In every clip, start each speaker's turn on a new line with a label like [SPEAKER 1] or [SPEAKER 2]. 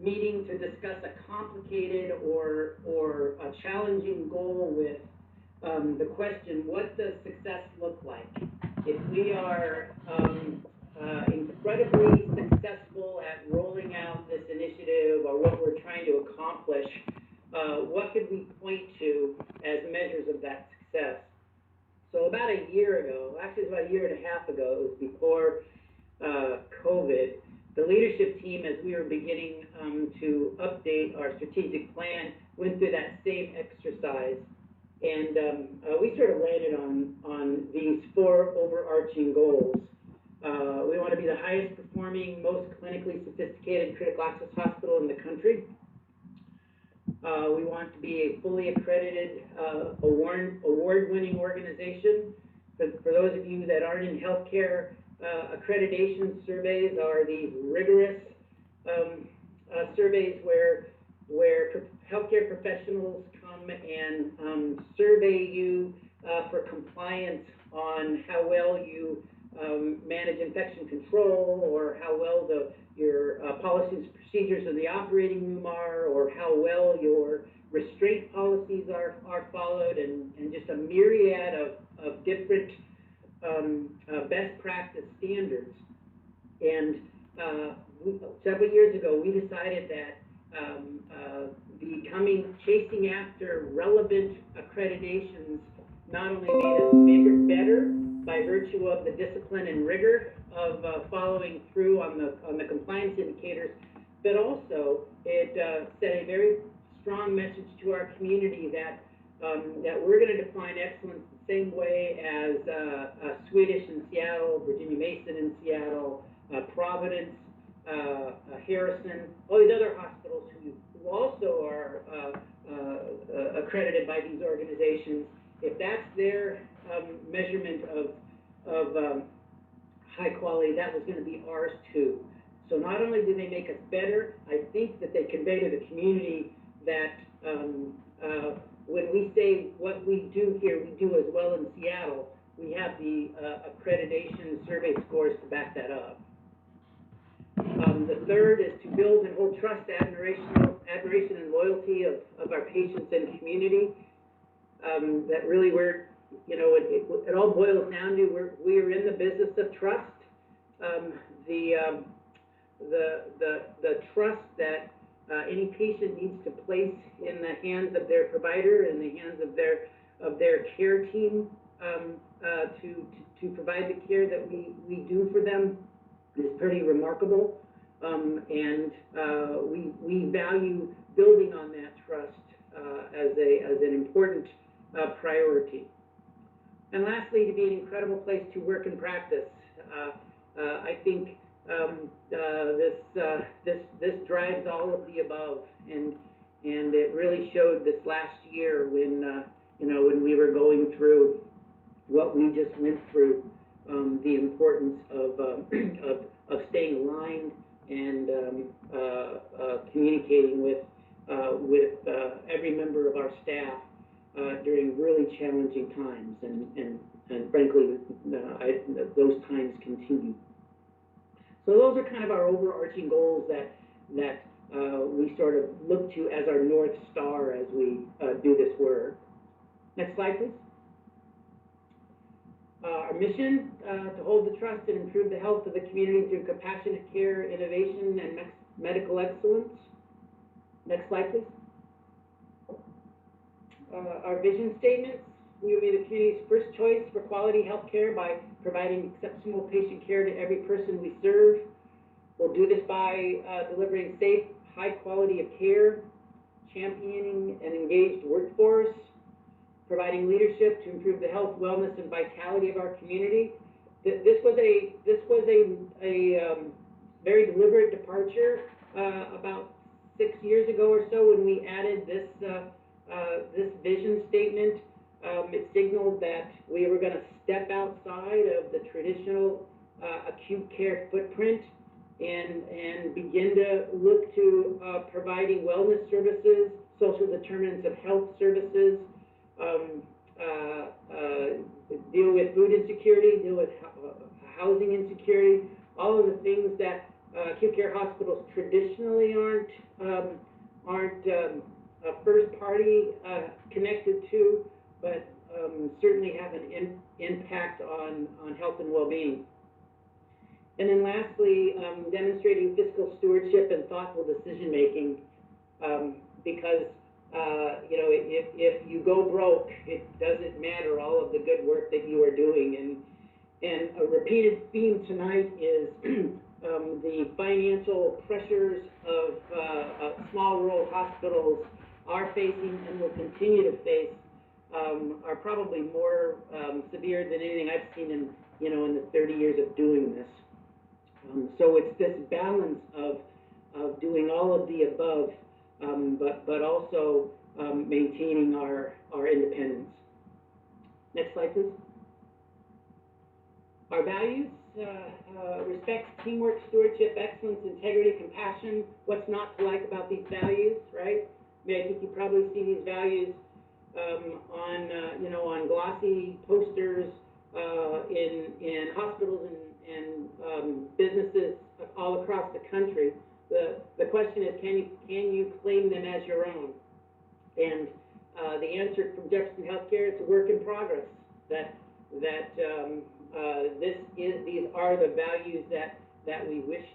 [SPEAKER 1] meeting to discuss a complicated or a challenging goal with the question, what does success look like? If we are incredibly successful at rolling out this initiative or what we're trying to accomplish, what could we point to as measures of that success? So about a year ago, actually it was about a year and a half ago, it was before COVID, the leadership team, as we were beginning to update our strategic plan, went through that same exercise. And we sort of landed on these 4 overarching goals. We want to be the highest performing, most clinically sophisticated critical access hospital in the country. We want to be a fully accredited, award-winning organization. For those of you that aren't in healthcare, accreditation surveys are these rigorous surveys where healthcare professionals come and survey you for compliance on how well you manage infection control, or how well your policies and procedures in the operating room are, or how well your restraint policies are followed, and just a myriad of different best practice standards. And several years ago, we decided that chasing after relevant accreditations not only made us bigger, better by virtue of the discipline and rigor of following through on the compliance indicators, but also it sent a very strong message to our community that we're going to define excellence the same way as Swedish in Seattle, Virginia Mason in Seattle, Providence, Harrison, all these other hospitals who also are accredited by these organizations. If that's their measurement of high quality, that was going to be ours too. So not only do they make us better, I think that they convey to the community that when we say what we do here, we do as well in Seattle, we have the accreditation survey scores to back that up. The third is to build and hold trust, admiration and loyalty of our patients and community. That really it all boils down to we're in the business of trust. The trust that any patient needs to place in the hands of their provider, in the hands of their care team, to provide the care that we do for them is pretty remarkable. And we value building on that trust as an important priority. And lastly, to be an incredible place to work and practice. I think this drives all of the above, and it really showed this last year when when we were going through what we just went through, the importance of staying aligned and communicating with every member of our staff during really challenging times, and frankly, those times continue. So those are kind of our overarching goals that we sort of look to as our North Star as we do this work. Next slide, please. Our mission, to hold the trust and improve the health of the community through compassionate care, innovation, and medical excellence. Next slide, please. Our vision statements: we will be the community's first choice for quality health care by providing exceptional patient care to every person we serve. We'll do this by delivering safe, high quality of care, championing an engaged workforce, providing leadership to improve the health, wellness, and vitality of our community. This was a very deliberate departure about 6 years ago or so when we added this vision statement. It signaled that we were going to step outside of the traditional acute care footprint and begin to look to providing wellness services, social determinants of health services, deal with food insecurity, deal with housing insecurity, all of the things that acute care hospitals traditionally aren't party connected to, but certainly have an impact on health and well-being. And then lastly, demonstrating fiscal stewardship and thoughtful decision-making, because if you go broke, it doesn't matter all of the good work that you are doing. And a repeated theme tonight is the financial pressures of small rural hospitals are facing and will continue to face are probably more severe than anything I've seen in the 30 years of doing this. So it's this balance of doing all of the above, but also maintaining our independence. Next slide, please. Our values: respect, teamwork, stewardship, excellence, integrity, compassion. What's not to like about these values, right? I mean, I think you probably see these values on glossy posters in hospitals and businesses all across the country. The question is, can you claim them as your own? And the answer from Jefferson Healthcare, it's a work in progress. These are the values that we wish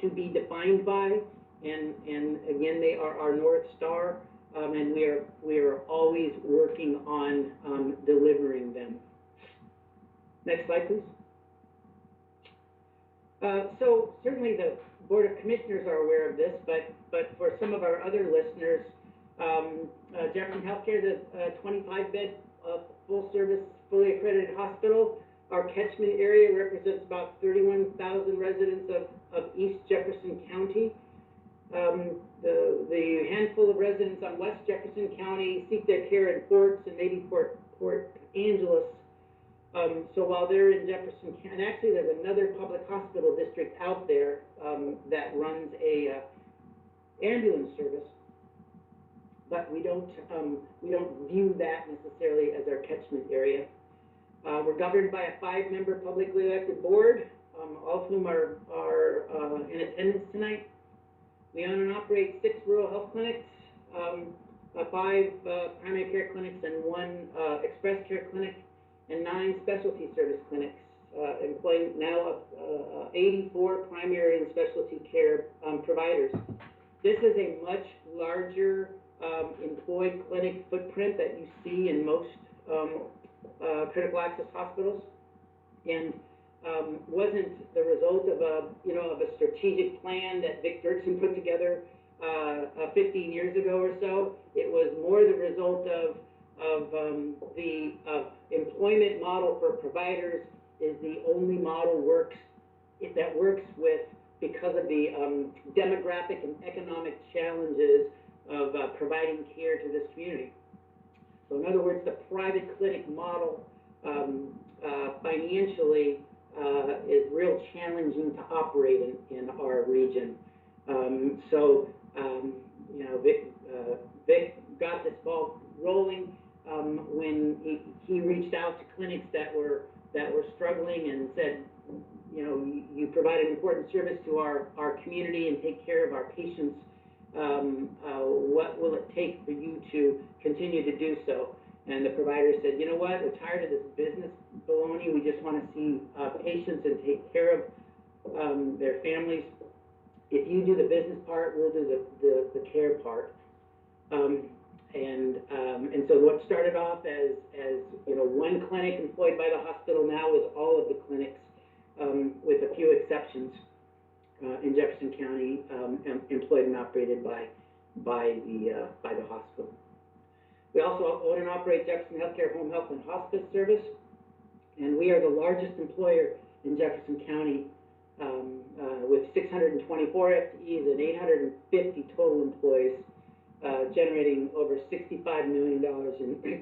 [SPEAKER 1] to be defined by, and again, they are our North Star, and we are always working on delivering them. Next slide, please. So certainly the Board of Commissioners are aware of this, but for some of our other listeners, Jefferson Healthcare is a 25-bed full-service, fully accredited hospital. Our catchment area represents about 31,000 residents of East Jefferson County. The handful of residents on West Jefferson County seek their care in Forks and maybe Port Angeles. So while they're in Jefferson County, and actually there's another public hospital district out there that runs a ambulance service, but we don't view that necessarily as our catchment area. We're governed by a 5-member publicly elected board, all of whom are in attendance tonight. We own and operate 6 rural health clinics, 5 primary care clinics, and 1 express care clinic, and 9 specialty service clinics, employing now 84 primary and specialty care providers. This is a much larger employed clinic footprint that you see in most critical access hospitals, and wasn't the result of a strategic plan that Vic Dirksen put together 15 years ago or so. It was more the result of the employment model for providers is the only model that works because of the demographic and economic challenges of providing care to this community. So in other words, the private clinic model financially is real challenging to operate in our region. Vic got this ball rolling when he reached out to clinics that were struggling and said, you provide an important service to our community and take care of our patients. What will it take for you to continue to do so? And the provider said, you know what, we're tired of this business baloney. We just want to see patients and take care of their families. If you do the business part, we'll do the care part. And so what started off as 1 clinic employed by the hospital now is all of the clinics, with a few exceptions, in Jefferson County, employed and operated by the hospital. We also own and operate Jefferson Healthcare Home Health and Hospice Service, and we are the largest employer in Jefferson County, with 624 FTEs and 850 total employees, generating over $65 million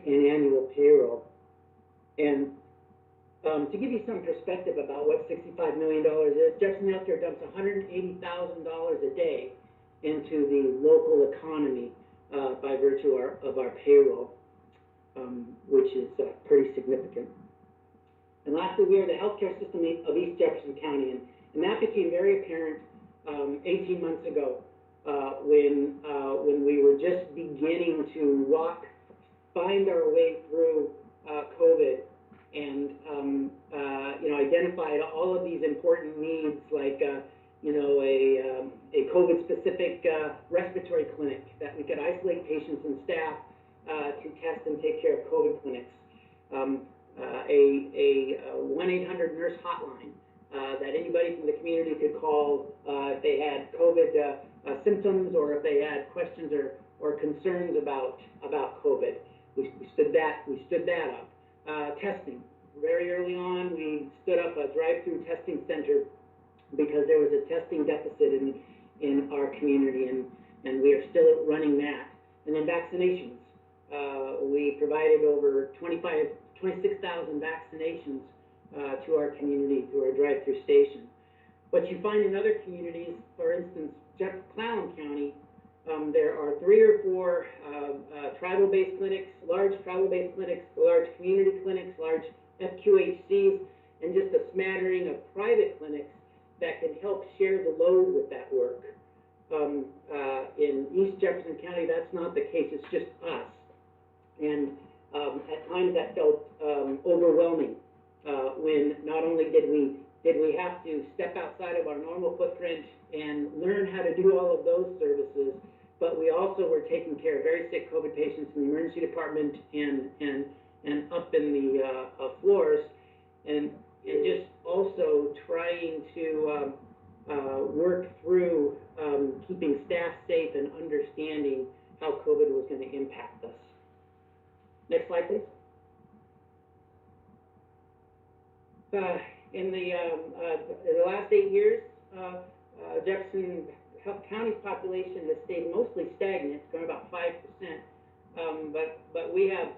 [SPEAKER 1] in annual payroll. And to give you some perspective about what $65 million is, Jefferson Healthcare dumps $180,000 a day into the local economy by virtue of our payroll, which is pretty significant. And lastly, we are the healthcare system of East Jefferson County, and that became very apparent 18 months ago when we were just beginning to find our way through COVID, and identified all of these important needs, like a COVID-specific respiratory clinic that we could isolate patients and staff to test and take care of COVID clinics. A 1-800 nurse hotline that anybody from the community could call if they had COVID symptoms, or if they had questions or concerns about COVID. We stood that up. Testing. Very early on, we stood up a drive-through testing center because there was a testing deficit in our community, and we are still running that. And then vaccinations. We provided over 26,000 vaccinations to our community through our drive-through station. What you find in other communities, for instance, Clallam County, there are 3 or 4 tribal-based clinics, large tribal-based clinics, large community clinics, large FQHCs, and just a smattering of private clinics that can help share the load with that work. In East Jefferson County, that's not the case. It's just us. And at times that felt overwhelming when not only did we have to step outside of our normal footprint and learn how to do all of those services, but we also were taking care of very sick COVID patients in the emergency department and up in the floors, and just also trying to work through keeping staff safe and understanding how COVID was going to impact us. Next slide, please. In the last 8 years, Jefferson County's population has stayed mostly stagnant, it's grown about 5%, but we have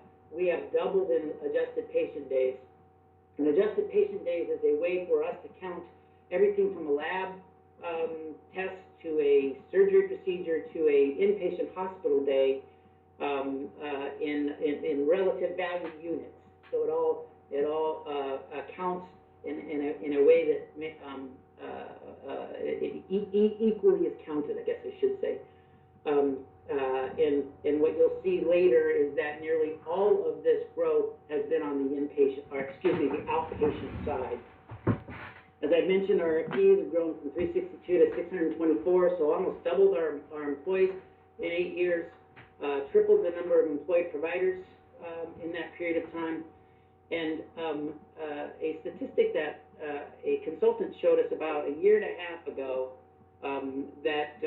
[SPEAKER 1] doubled in adjusted patient days. And adjusted patient days is a way for us to count everything from a lab test to a surgery procedure to a inpatient hospital day in relative value units. So it all counts in a way that it equally is counted, I guess I should say. And what you'll see later is that nearly all of this growth has been on the the outpatient side. As I mentioned, our FTEs have grown from 362 to 624, so almost doubled our employees in 8 years, tripled the number of employed providers in that period of time. And a statistic that a consultant showed us about a year and a half ago that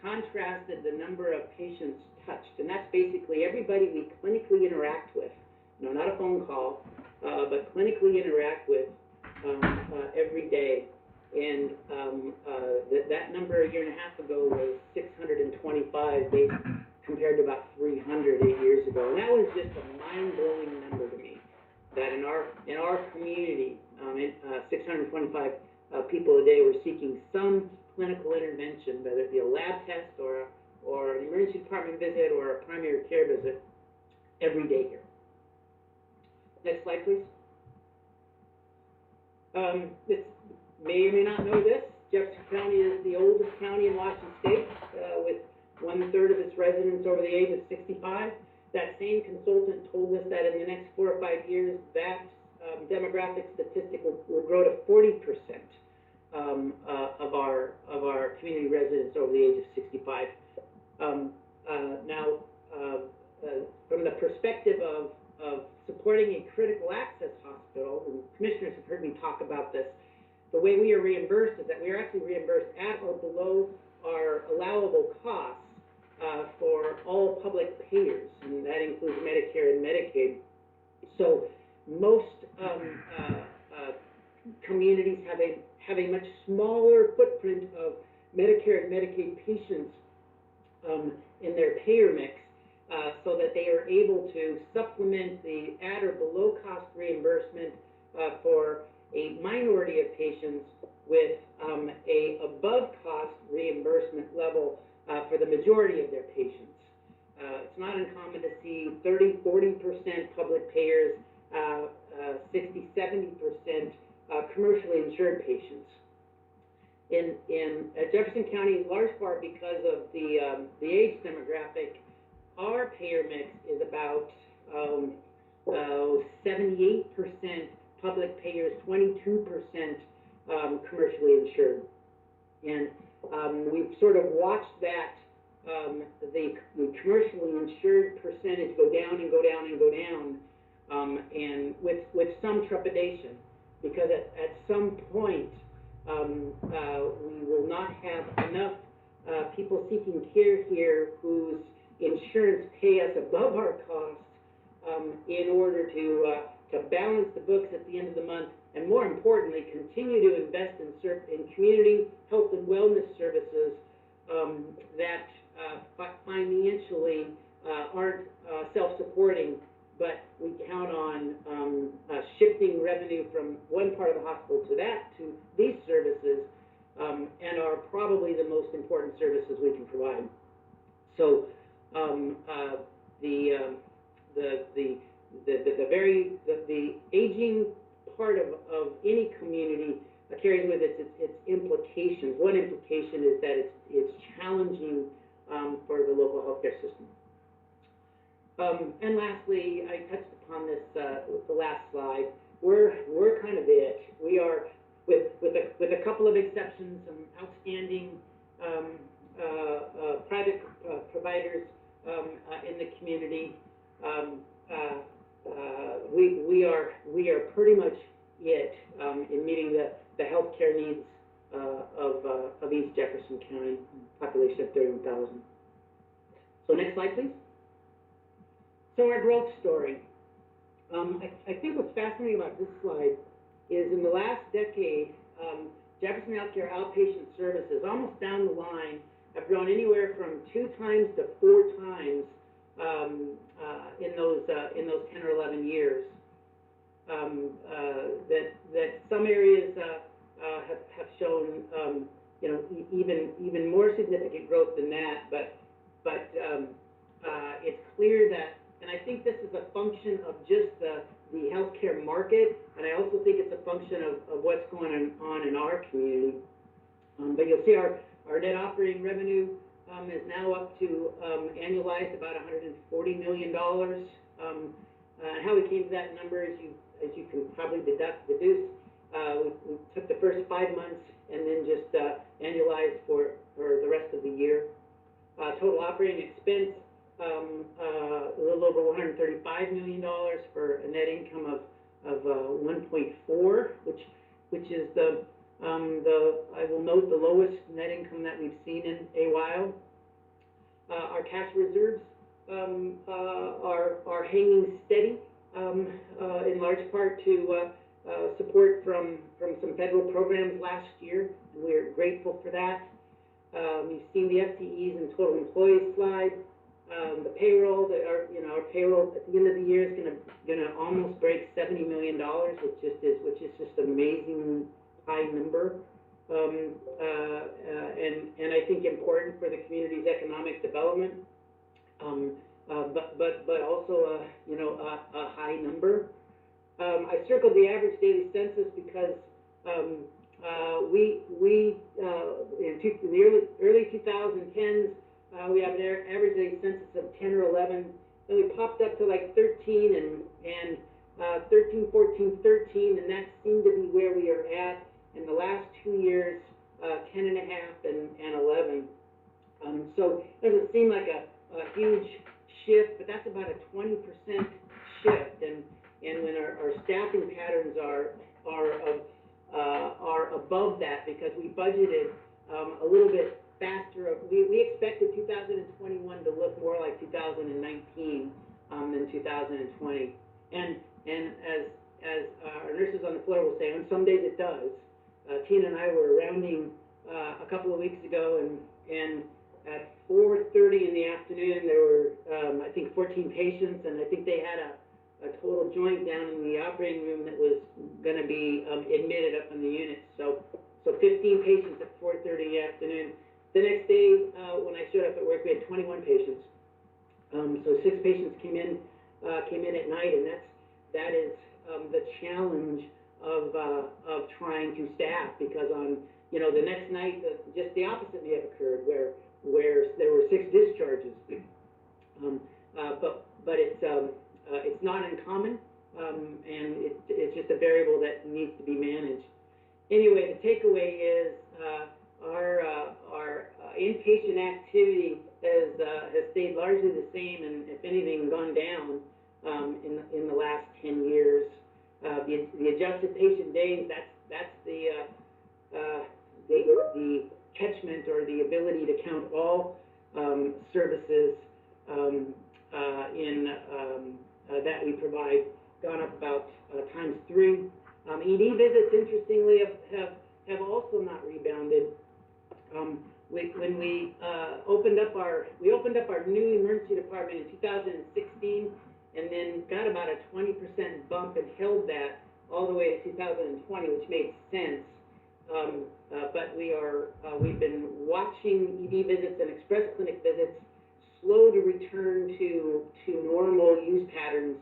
[SPEAKER 1] contrasted the number of patients touched, and that's basically everybody we clinically interact with, not a phone call, but clinically interact with every day. And that number a year and a half ago was 625 compared to about 300 8 years ago. And that was just a mind-blowing number to me, that in our community, 625 people a day were seeking some clinical intervention, whether it be a lab test or an emergency department visit or a primary care visit every day here. Next slide, please. This may or may not know this. Jefferson County is the oldest county in Washington State, with 1/3 of its residents over the age of 65. That same consultant told us that in the next 4 or 5 years, that demographic statistic will grow to 40% of our community residents over the age of 65. Now, from the perspective of supporting a critical access hospital, and commissioners have heard me talk about this, the way we are reimbursed is that we are actually reimbursed at or below our allowable costs for all public payers, and that includes Medicare and Medicaid. So most communities have a much smaller footprint of Medicare and Medicaid patients in their payer mix, so that they are able to supplement the at or below cost reimbursement for a minority of patients with a above cost reimbursement level for the majority of their patients. It's not uncommon to see 30–40% public payers, 60–70% commercially insured patients. in Jefferson County, in large part because of the age demographic, our payer mix is about 78% public payers, 22% commercially insured. And we've sort of watched that the commercially insured percentage go down and go down and go down, and with some trepidation, because at some point we will not have enough people seeking care here whose insurance pay us above our costs in order to balance the books at the end of the month, and more importantly, continue to invest in community health and wellness services that financially aren't self-supporting, but we count on shifting revenue from one part of the hospital to these services, and are probably the most important services we can provide. So the aging part of any community carries with it its implications. One implication is that it's challenging for the local healthcare system. And lastly, I touched upon this with the last slide. We're kind of it. We are, with a couple of exceptions, some outstanding private providers in the community. We are pretty much it in meeting the healthcare needs of East Jefferson County, population of 31,000. So next slide, please. So our growth story. I think what's fascinating about this slide is in the last decade, Jefferson Healthcare outpatient services, almost down the line, have grown anywhere from 2 times to 4 times in those 10 or 11 years. That some areas have shown even more significant growth than that, but it's clear that, and I think this is a function of just the healthcare market, and I also think it's a function of what's going on in our community. But you'll see our net operating revenue is now up to annualized about $140 million. And how we came to that number, as you can probably deduce, we took the first 5 months and then just annualized for the rest of the year. Total operating expense, a little over $135 million for a net income of 1.4, which is I will note, the lowest net income that we've seen in a while. Our cash reserves are hanging steady, in large part to support from some federal programs last year, and we're grateful for that. You've seen the FTEs and total employees slide. The payroll, our payroll at the end of the year is gonna almost break $70 million, which is just an amazing high number, and I think important for the community's economic development, but also a high number. I circled the average daily census because we in the early 2010s we have an average daily census of 10 or 11. Then we popped up to like 13 and 13, 14, 13, and that seemed to be where we are at in the last 2 years, 10 and a half and 11. So it doesn't seem like a huge shift, but that's about a 20% shift. And when our staffing patterns are above that, because we budgeted a little bit faster. We expected 2021 to look more like 2019 than 2020. And as our nurses on the floor will say, on some days it does. Tina and I were rounding a couple of weeks ago, and at 4:30 in the afternoon, there were, I think, 14 patients, and I think they had a total joint down in the operating room that was going to be admitted up in the unit. So 15 patients at 4:30 in the afternoon. The next day, when I showed up at work, we had 21 patients. So 6 patients came in at night, and that is the challenge of trying to staff, because on you know, the next night, just the opposite may have occurred, where there were 6 discharges. Um, but it's not uncommon, and it's just a variable that needs to be managed. Anyway, the takeaway is our inpatient activity has stayed largely the same, and if anything, gone down in the last 10 years. The adjusted patient days, that's the catchment, or the ability to count all services that we provide, gone up about ×3. ED visits, interestingly, have also not rebounded. When we opened up our new emergency department in 2016, and then got about a 20% bump and held that all the way to 2020, which made sense. But we've been watching ED visits and express clinic visits slow to return to normal use patterns.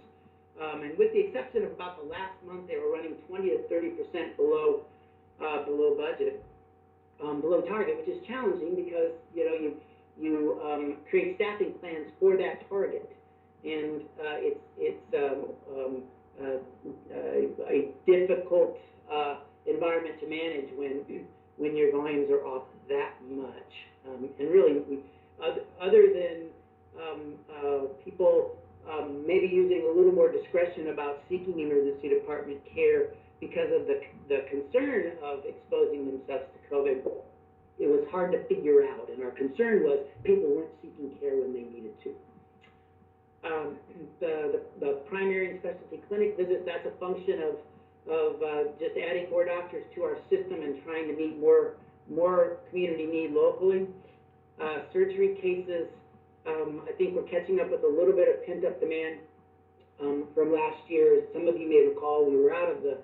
[SPEAKER 1] And with the exception of about the last month, they were running 20 to 30% below budget, below target, which is challenging because you create staffing plans for that target, and it's a difficult environment to manage when your volumes are off that much. And really, other than people maybe using a little more discretion about seeking emergency department care because of the concern of exposing themselves to COVID, it was hard to figure out. And our concern was people weren't seeking care when they needed to. The primary and specialty clinic visits, that's a function of just adding more doctors to our system and trying to meet more community need locally. Surgery cases, I think we're catching up with a little bit of pent-up demand from last year. Some of you may recall we were out of the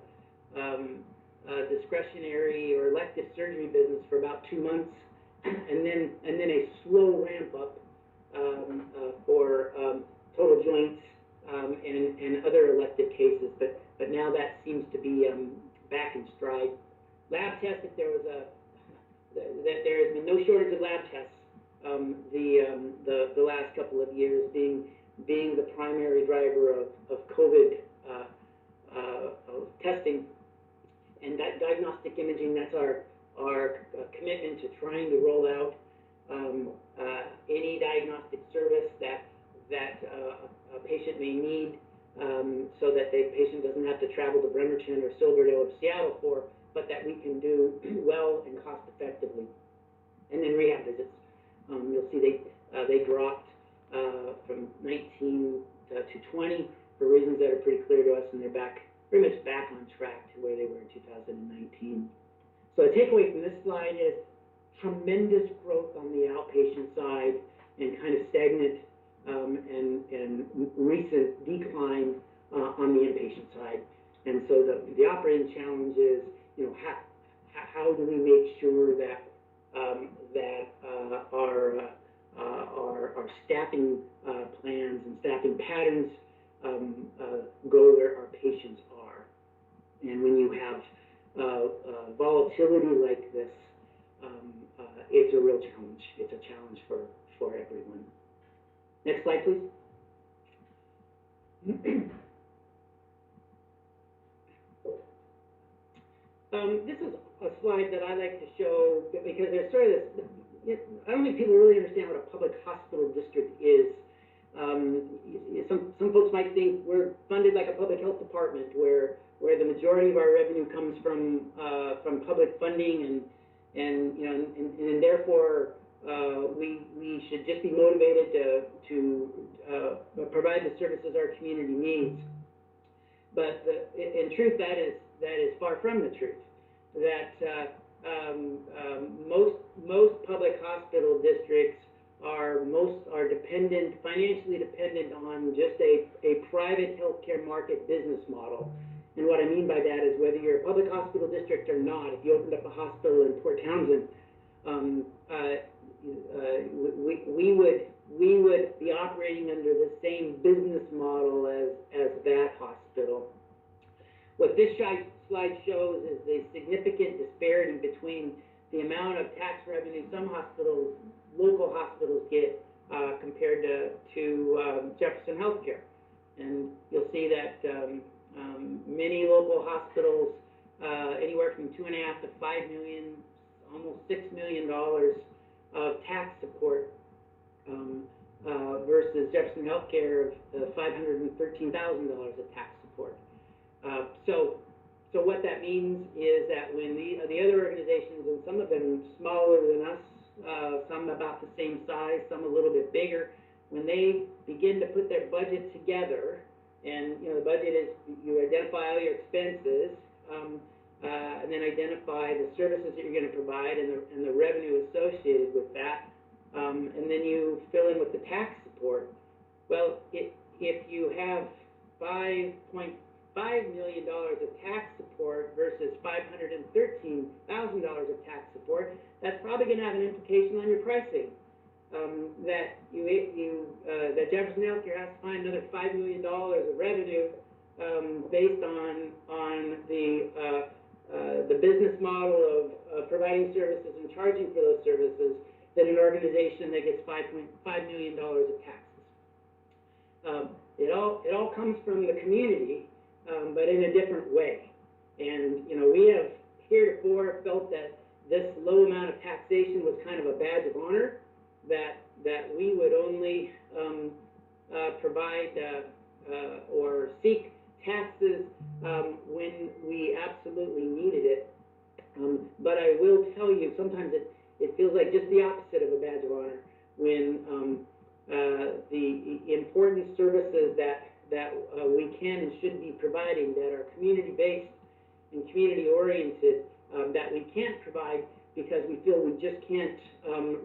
[SPEAKER 1] discretionary or elective surgery business for about 2 months, and then a slow ramp up for total joints and other elective cases. But now that seems to be back in stride. Lab tests, if there was that there has been no shortage of lab tests the last couple of years, being the primary driver of COVID testing and diagnostic imaging. That's our commitment to trying to roll out any diagnostic service that a patient may need, so that the patient doesn't have to travel to Bremerton or Silverdale or Seattle for, but that we can do well and cost effectively. And then rehab visits. You'll see they dropped from 19 to 20 for reasons that are pretty clear to us, and they're pretty much back on track to where they were in 2019. So the takeaway from this slide is tremendous growth on the outpatient side and kind of stagnant and recent decline on the inpatient side. And so the operating challenge is, how do we make sure that our staffing plans and staffing patterns go where our patients are. And when you have volatility like this, it's a real challenge. It's a challenge for everyone. Next slide, please. This is a slide that I like to show because there's sort of this, I don't think people really understand what a public hospital district is. Some folks might think we're funded like a public health department where the majority of our revenue comes from public funding, and therefore we should just be motivated to provide the services our community needs. But in truth, that is far from the truth. That most public hospital districts are financially dependent on just a private healthcare market business model. And what I mean by that is, whether you're a public hospital district or not, if you opened up a hospital in Port Townsend, we would be operating under the same business model as that hospital. What this slide shows is the significant disparity between the amount of tax revenue some hospitals, local hospitals get compared to Jefferson Healthcare. And you'll see that many local hospitals, anywhere from $2.5 to $5 million, almost $6 million of tax support, versus Jefferson Healthcare of $513,000 of tax support. So what that means is that when the other organizations, and some of them smaller than us, some about the same size, some a little bit bigger, when they begin to put their budget together, and the budget is, you identify all your expenses, and then identify the services that you're going to provide and the revenue associated with that, and then you fill in with the tax support. Well, if you have $5.5 million of tax support versus $513,000 of tax support, that's probably going to have an implication on your pricing. That that Jefferson Healthcare has to find another $5 million of revenue based on the business model of providing services and charging for those services than an organization that gets $5.5 million of taxes. It all comes from the community, but in a different way. And we have heretofore felt that this low amount of taxation was kind of a badge of honor, that we would only provide or seek taxes when we absolutely needed it. But I will tell you, sometimes it feels like just the opposite of a badge of honor when the important services that we can and should be providing, that are community-based and community-oriented, that we can't provide because we feel we just can't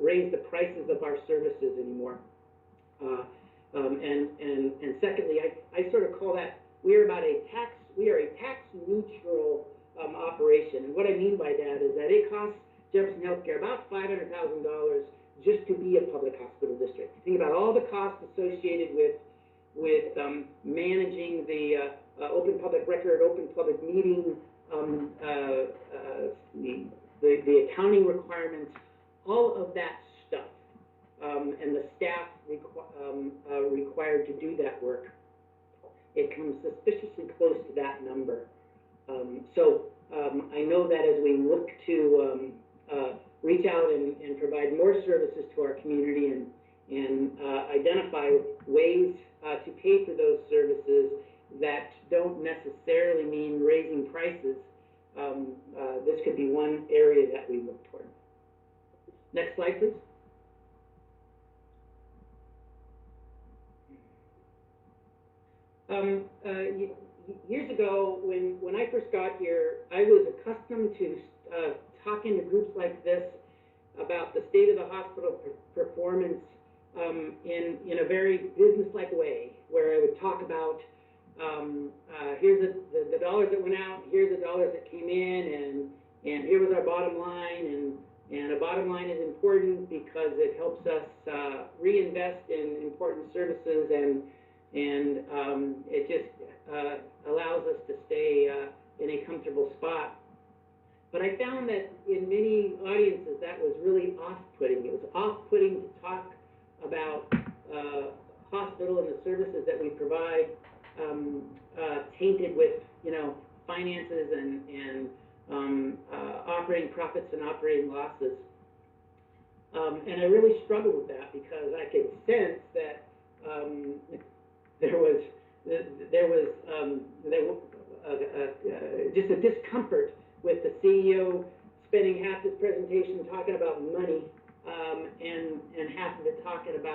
[SPEAKER 1] raise the prices of our services anymore. And secondly, I sort of call that we are a tax neutral operation. And what I mean by that is that it costs Jefferson Healthcare about $500,000 just to be a public hospital district. Think about all the costs associated with managing the open public record, open public meeting, the accounting requirements, all of that stuff, and the staff required to do that work. It comes suspiciously close to that number. So I know that as we look to reach out and provide more services to our community and identify ways to pay for those services that don't necessarily mean raising prices, this could be one area that we look toward. Next slide, please. Years ago, when I first got here, I was accustomed to talking to groups like this about the state of the hospital performance in a very business-like way, where I would talk about here's the dollars that went out, here's the dollars that came in, and here was our bottom line, and a bottom line is important because it helps us reinvest in important services, and it just allows us to stay in a comfortable spot. But I found that in many audiences that was really off-putting. It was off-putting to talk about hospital and the services that we provide tainted with finances and operating profits and operating losses. And I really struggled with that because I could sense that there was just a discomfort with the CEO spending half his presentation talking about money and half of it talking about